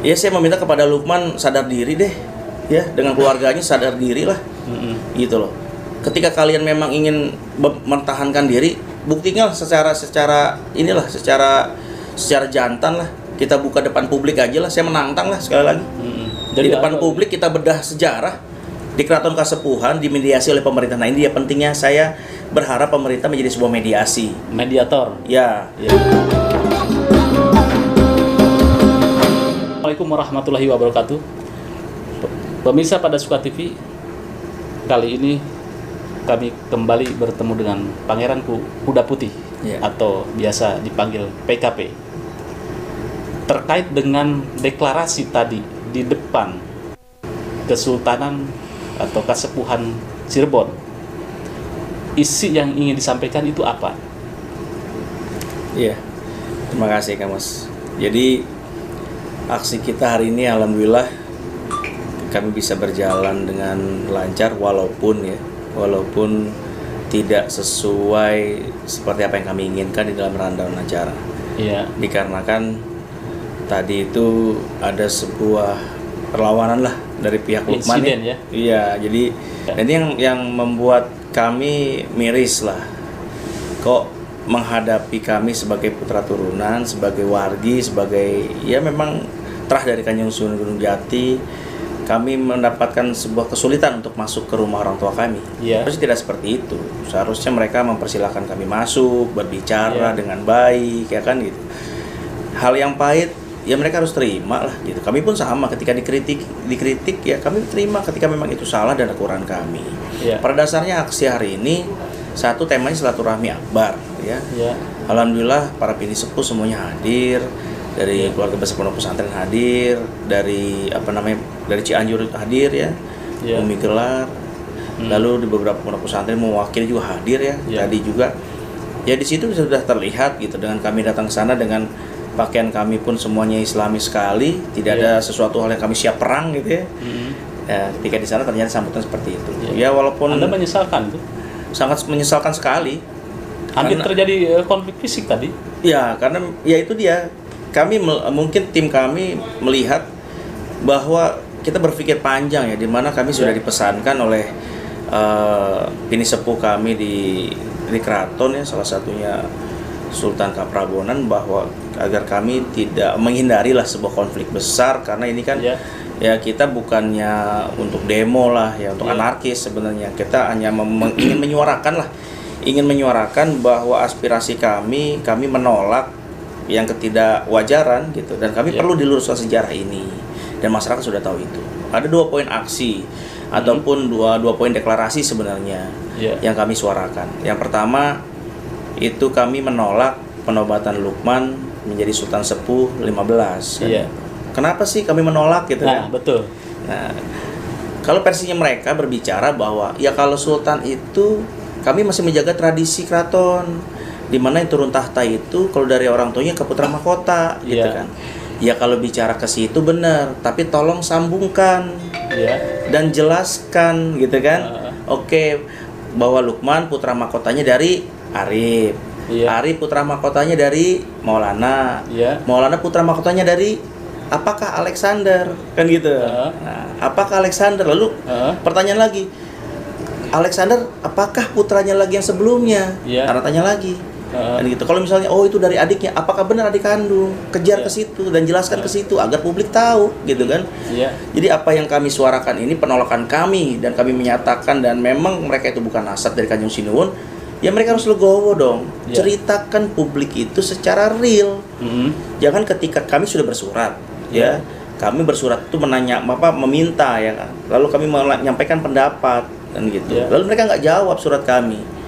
Ya saya meminta kepada Lukman sadar diri deh, ya dengan keluarganya sadar diri lah, gitu loh. Ketika kalian memang ingin mempertahankan diri, buktinya secara inilah, secara jantan lah. Kita buka depan publik aja lah, saya menantang lah sekali lagi. Di depan publik kita bedah sejarah di Keraton Kasepuhan dimediasi oleh pemerintah. Nah ini dia pentingnya, saya berharap pemerintah menjadi sebuah mediator. Ya. Assalamualaikum warahmatullahi wabarakatuh. Pemirsa pada Suka TV, kali ini kami kembali bertemu dengan Pangeran Kuda Putih, atau biasa dipanggil PKP, terkait dengan deklarasi tadi di depan Kesultanan atau Kasepuhan Cirebon. Isi yang ingin disampaikan itu apa? Iya, terima kasih Kang Mas. Jadi aksi kita hari ini alhamdulillah kami bisa berjalan dengan lancar walaupun tidak sesuai seperti apa yang kami inginkan di dalam rundown acara. Iya. Dikarenakan tadi itu ada sebuah perlawanan lah dari pihak Lukman. Insiden ya. Iya, jadi ini yang membuat kami miris lah. Kok menghadapi kami sebagai putra turunan, sebagai wargi, sebagai ya memang terah dari Kanjeng Sunan Gunung Jati, kami mendapatkan sebuah kesulitan untuk masuk ke rumah orang tua kami. Harusnya tidak seperti itu. Seharusnya mereka mempersilahkan kami masuk, berbicara dengan baik, ya kan gitu. Hal yang pahit ya mereka harus terima lah gitu. Kami pun sama, ketika dikritik ya kami terima ketika memang itu salah dan kekurangan kami. Pada dasarnya aksi hari ini satu temanya silaturahmi akbar ya. Alhamdulillah para pini sepuh semuanya hadir, dari keluarga besar pondok pesantren hadir, dari dari Cianjur hadir ya. Umi Gelar. Lalu di beberapa pondok pesantren mewakili juga hadir ya. Tadi juga ya di situ sudah terlihat gitu, dengan kami datang ke sana dengan pakaian kami pun semuanya Islami sekali, tidak ada sesuatu hal yang kami siap perang gitu ya. Ya, ketika di sana ternyata sambutan seperti itu. Ya walaupun Anda menyesalkan itu? Sangat menyesalkan sekali. Hampir terjadi konflik fisik tadi. Ya, karena ya itu dia. Kami mungkin tim kami melihat bahwa kita berpikir panjang ya, di mana kami sudah dipesankan oleh pini sepuh kami di keraton ya, salah satunya Sultan Kaprabonan, bahwa agar kami tidak menghindari lah sebuah konflik besar, karena ini kan ya kita bukannya untuk demo lah ya, untuk anarkis sebenarnya. Kita hanya ingin menyuarakan bahwa aspirasi kami menolak yang ketidakwajaran gitu, dan kami perlu diluruskan sejarah ini, dan masyarakat sudah tahu itu. Ada 2 poin aksi ataupun dua poin deklarasi sebenarnya yang kami suarakan. Yang pertama itu kami menolak penobatan Lukman menjadi Sultan Sepuh 15 kan? Kenapa sih kami menolak gitu kan? Betul. Nah, kalau versinya mereka berbicara bahwa ya kalau Sultan itu kami masih menjaga tradisi keraton, di mana yang turun tahta itu kalau dari orang tuanya ke putra mahkota gitu kan. Ya kalau bicara ke situ benar, tapi tolong sambungkan dan jelaskan gitu kan. Oke, bahwa Lukman putra mahkotanya dari Arif. Arif putra mahkotanya dari Maulana. Maulana putra mahkotanya dari apakah Alexander kan gitu. Nah, apakah Alexander? Lalu pertanyaan lagi, Alexander apakah putranya lagi yang sebelumnya? Tanda tanya lagi. Dan gitu. Kalau misalnya itu dari adiknya, apakah benar adik kandung? Kejar ke situ dan jelaskan ke situ agar publik tahu gitu kan. Jadi apa yang kami suarakan ini penolakan kami, dan kami menyatakan, dan memang mereka itu bukan nasab dari Kanjeng Sinuwun. Ya mereka harus legowo dong, ceritakan publik itu secara real. Jangan ketika kami sudah bersurat, kami bersurat itu meminta ya kan, lalu kami menyampaikan pendapat dan gitu, lalu mereka nggak jawab surat kami.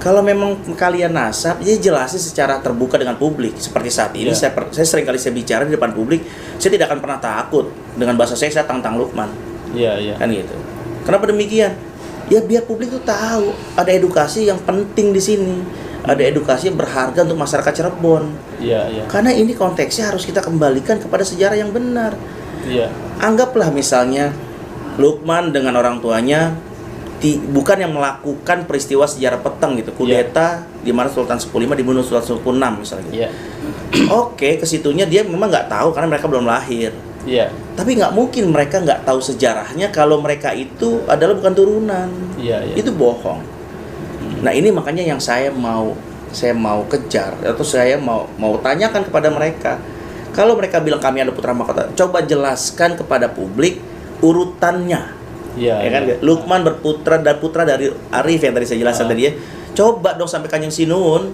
Kalau memang kalian nasab, ya jelasin secara terbuka dengan publik. Seperti saat ini saya sering kali bicara di depan publik, saya tidak akan pernah takut dengan bahasa saya tantang Lukman. Kan gitu. Kenapa demikian? Ya biar publik tuh tahu ada edukasi yang penting di sini, ada edukasi yang berharga untuk masyarakat Cirebon. Karena ini konteksnya harus kita kembalikan kepada sejarah yang benar. Anggaplah misalnya Lukman dengan orang tuanya bukan yang melakukan peristiwa sejarah peteng gitu, kudeta di mana Sultan Sepuh V dibunuh Sultan Sepuh VI misalnya. Oke, kesitunya dia memang nggak tahu karena mereka belum lahir. Iya. Tapi nggak mungkin mereka nggak tahu sejarahnya kalau mereka itu adalah bukan turunan. Iya, iya. Itu bohong. Nah ini makanya yang saya mau kejar atau saya mau tanyakan kepada mereka. Kalau mereka bilang kami ada putra mahkota, coba jelaskan kepada publik urutannya. Iya. Ya kan? Lukman berputra dan putra dari Arif yang tadi saya jelaskan tadi ya. Coba dong sampai Kanjeng Sinuhun.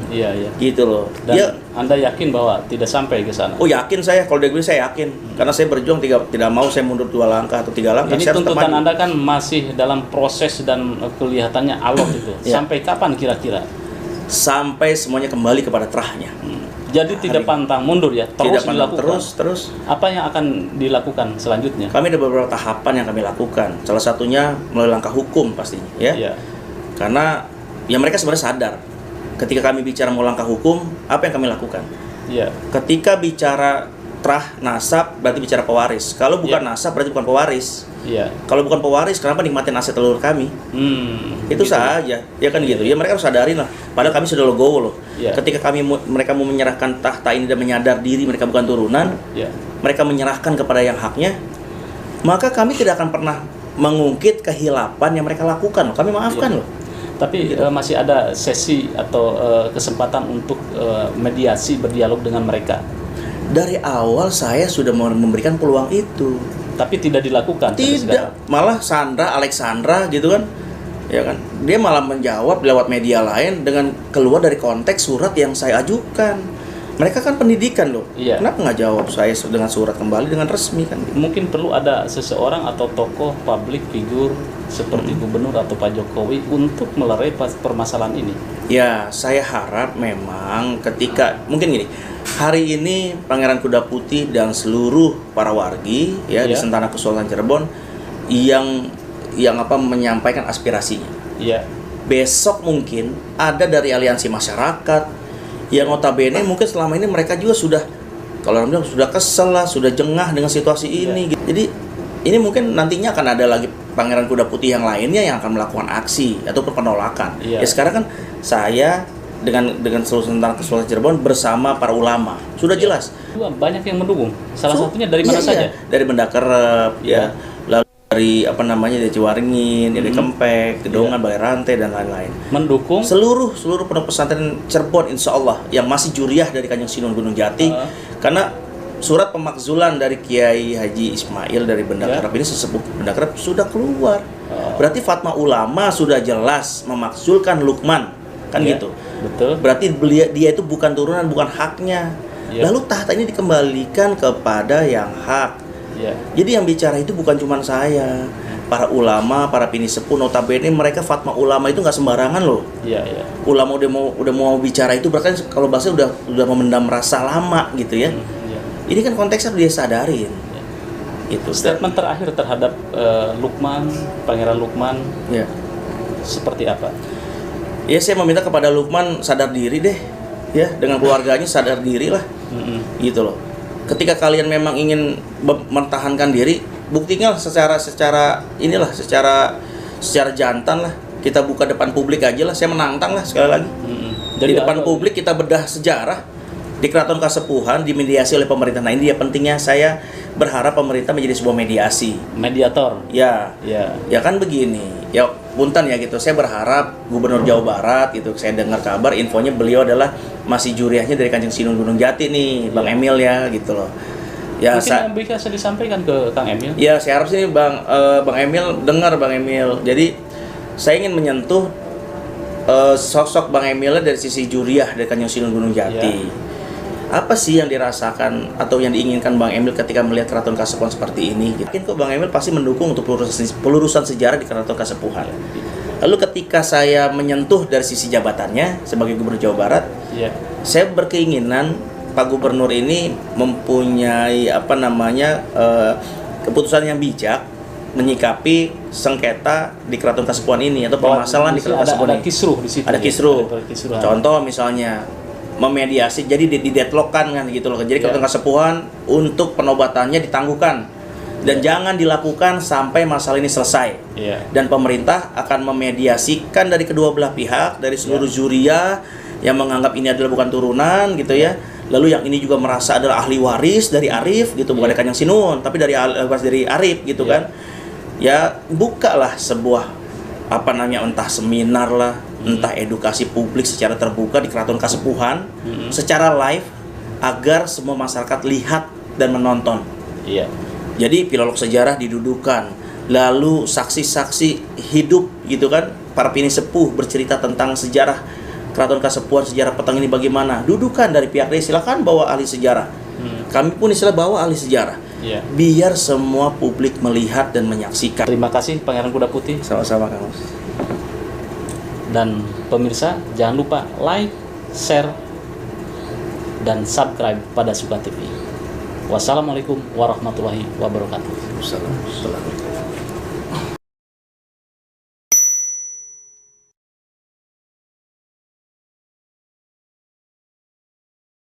Iya, iya. Gitu loh. Dan Dia, Anda yakin bahwa tidak sampai ke sana? oh yakin saya, kalau dia bilang saya yakin. Karena saya berjuang tidak mau saya mundur 2 langkah atau 3 langkah. Ini Saya harus tuntutan temani. Anda kan masih dalam proses dan kelihatannya alot itu. Iya. Sampai kapan kira-kira? Sampai semuanya kembali kepada terahnya. Jadi tidak pantang mundur ya, terus Tidak pantang, dilakukan. terus. Apa yang akan dilakukan selanjutnya? Kami ada beberapa tahapan yang kami lakukan. Salah satunya melalui langkah hukum pastinya, ya. Iya. Karena ya mereka sebenarnya sadar. Ketika kami bicara mau langkah hukum, apa yang kami lakukan? Iya. Ketika bicara trah nasab berarti bicara pewaris. Kalau bukan Iya. nasab berarti bukan pewaris. Iya. Kalau bukan pewaris, kenapa nikmatin aset leluhur kami? Itu gitu. saja, ya kan gitu. Ya mereka harus sadarin lah. Padahal kami sudah legowo loh. Iya. Ketika mereka mau menyerahkan tahta ini dan menyadar diri mereka bukan turunan, Iya. mereka menyerahkan kepada yang haknya, maka kami tidak akan pernah mengungkit kehilapan yang mereka lakukan loh. Kami maafkan Iya. loh. Tapi Gitu. masih ada sesi atau kesempatan untuk mediasi berdialog dengan mereka. Dari awal saya sudah memberikan peluang itu. Tapi tidak dilakukan. sampai sekarang. Tidak, malah Sandra, Alexandra gitu kan. Ya kan? Dia malah menjawab lewat media lain dengan keluar dari konteks surat yang saya ajukan. Mereka kan pendidikan loh. Iya. Kenapa nggak jawab saya dengan surat kembali dengan resmi kan? Mungkin perlu ada seseorang atau tokoh publik figur seperti gubernur atau Pak Jokowi untuk melerai permasalahan ini. Ya, saya harap memang ketika mungkin gini, hari ini Pangeran Kuda Putih dan seluruh para wargi ya di Iya. Sentana Kesultanan Cirebon yang menyampaikan aspirasinya. Iya. Besok mungkin ada dari aliansi masyarakat yang notabene mungkin selama ini mereka juga sudah, kalau orang bilang sudah kesel lah, sudah jengah dengan situasi ini. Jadi ini mungkin nantinya akan ada lagi Pangeran Kuda Putih yang lainnya yang akan melakukan aksi atau penolakan. Iya. Ya sekarang kan saya dengan seluruh Sentana Kesultanan Cirebon bersama para ulama sudah Iya. jelas. Banyak yang mendukung. Salah satunya dari mana Iya, saja? Dari Benda Kerep, ya. Lalu dari dari Ciwaringin, dari Kempek, Gedongan, Balai Rantai dan lain-lain. Mendukung. Seluruh pondok pesantren Cirebon insya Allah yang masih juriah dari Kanjeng Sinuhun Gunung Jati, karena surat pemakzulan dari Kiai Haji Ismail dari Benda Ya. Kerep ini sesepuh Benda Kerep sudah keluar. Berarti Fatma Ulama sudah jelas memakzulkan Lukman, kan Ya, gitu. betul. Berarti dia itu bukan turunan, bukan haknya. Ya. Lalu tahta ini dikembalikan kepada yang hak. Ya. Jadi yang bicara itu bukan cuma saya, para ulama, para pini sepuh, notabene mereka Fatma Ulama itu nggak sembarangan loh. Iya, iya. Ulama udah mau bicara itu, bahkan kalau bahasa udah memendam rasa lama gitu ya. Iya. Ini kan konteksnya dia sadarin. Itu. Statement terakhir terhadap Lukman, Pangeran Lukman, Ya. seperti apa? Ya saya meminta kepada Lukman sadar diri deh, ya dengan keluarganya sadar diri lah, gitu loh. Ketika kalian memang ingin mempertahankan diri, buktinya secara jantan lah. Kita buka depan publik aja lah. Saya menantang lah sekali lagi. Di depan publik kita bedah sejarah di Keraton Kasepuhan dimediasi oleh pemerintah. Nah ini dia pentingnya saya berharap pemerintah menjadi sebuah mediasi. Mediator. Ya, Ya. ya kan begini. Ya punten ya gitu. Saya berharap Gubernur Jawa Barat itu saya dengar kabar infonya beliau adalah masih juriahnya dari Kanjeng Sinuhun Gunung Jati nih, Bang Emil ya gitu loh. Ya Mungkin bisa disampaikan ke Kang Emil. ya saya harap sih Bang Emil dengar Bang Emil. Jadi saya ingin menyentuh sosok Bang Emil dari sisi juriah dari Kanjeng Sinuhun Gunung Jati. Apa sih yang dirasakan atau yang diinginkan Bang Emil ketika melihat Keraton Kasepuhan seperti ini? Yakin kok Bang Emil pasti mendukung untuk pelurusan sejarah di Keraton Kasepuhan. Lalu ketika saya menyentuh dari sisi jabatannya sebagai Gubernur Jawa Barat, Iya. saya berkeinginan Pak Gubernur ini mempunyai keputusan yang bijak menyikapi sengketa di Keraton Kasepuhan ini atau permasalahan di Keraton Kasepuhan ada ini. kisruh di situ. Ada ya? kisruh. Ada kisruhan. Contoh misalnya memediasi jadi di-deadlockkan kan gitu loh. Jadi Keraton Kasepuhan untuk penobatannya ditangguhkan dan jangan dilakukan sampai masalah ini selesai. Iya. Dan pemerintah akan memediasikan dari kedua belah pihak, dari seluruh juriah yang menganggap ini adalah bukan turunan gitu ya. Lalu yang ini juga merasa adalah ahli waris dari Arif gitu, bukan dari Kanjeng Sinun, tapi dari waris dari Arif gitu kan. Ya bukalah sebuah entah seminar lah, entah edukasi publik secara terbuka di Keraton Kasepuhan secara live agar semua masyarakat lihat dan menonton. Iya. Jadi filolog sejarah didudukan, lalu saksi-saksi hidup gitu kan, para pinisepuh bercerita tentang sejarah Keraton Kasepuhan, sejarah petang ini bagaimana. Dudukan dari pihak desa, silakan bawa ahli sejarah. Kami pun istilah bawa ahli sejarah. Iya. Biar semua publik melihat dan menyaksikan. Terima kasih Pangeran Kuda Putih. Sama-sama Kang Mus. Dan pemirsa, jangan lupa like, share, dan subscribe pada Suka TV. Wassalamualaikum warahmatullahi wabarakatuh. Assalamualaikum.